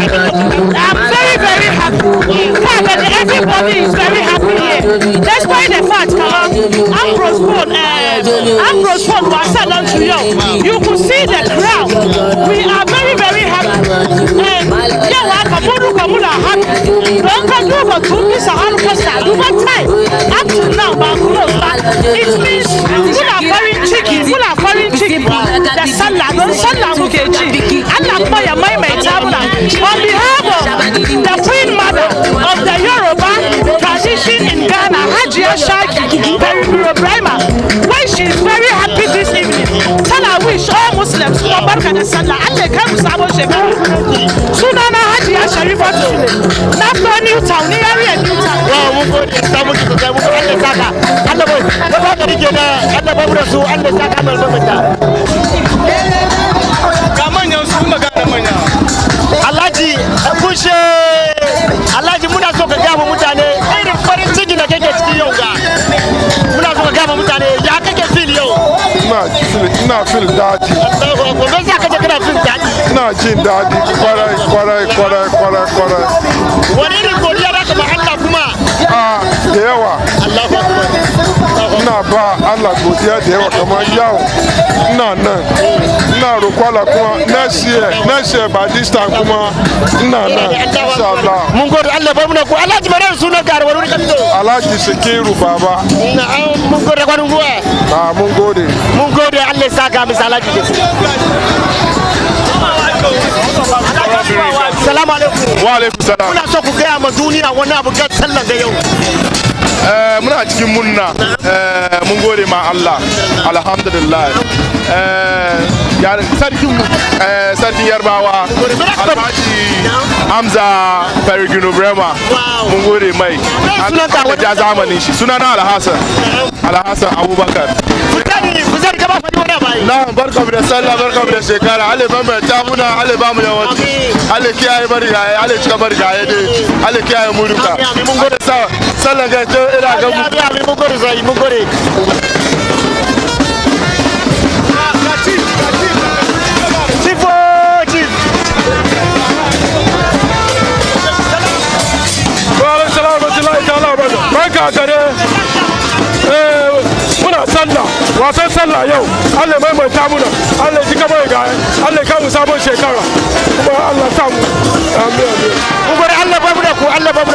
very, very happy. Everybody is very happy here. Despite the fact, Ambrose phone was sent on to you. You could see the crowd. We are very, very happy. Up to now, it means we are foreign chicken. The Sallah Durbar, on behalf of the Queen Mother of the Yoruba tradition in Ghana, when she is very happy this evening, tell I wish all Muslims who are Barka and Sallah, and they come to Sabo Sheba. Sunana Hajia Sharifa Tule, Nafto New Town, area New Town. Alhaji muna so ka gama mutane irin farin ciki da kake ciki yau ga muna so ka gama mutane ya kake feel yau ina feel daɗi gobe za ka je kana feel daɗi ina jin daɗi kwarai wani irin godiya da ka ba Allah kuma da yawa Allahu akbar ina ba Allah godiya da yawa kamar yau ina nan ina roƙo kuma next year by this time kuma ina nan insha Allah mun gode Allah ba muna ko Alhaji bare sunan garwar wani ka fito Alhaji Sikiru baba mun gode kwanin guwa mun gode Allah ya saka misalaji ke Assalamu alaikum. Wa alaikum salam. Muna so ku gaya ma duniya wani abu ga sallan da yau. Muna cikin munna mun gode ma Allah alhamdulillah sarkin yarbawa Alhaji Hamza Perigino Brema mun gode mai Allah ja zamanin shi sunana Alhassan Abubakar Fuzari ka ba fadi wani bai na barka da sallah barka da shekara Allah ba mai ta muna Allah ba mu yawanci Allah kiyaye bari gaye Allah cika bari gaye dai Allah kiyaye mu duka mun gode sallah ga ina ga mun gode sai mun gode Barka gare muna sallah wasan sallah yau Allah maimaita muna Allah ji ka bai gaya Allah ka mu sabon shekara kuma Allah ta mu amin mun gode Allah ba mu da ku Allah ba mu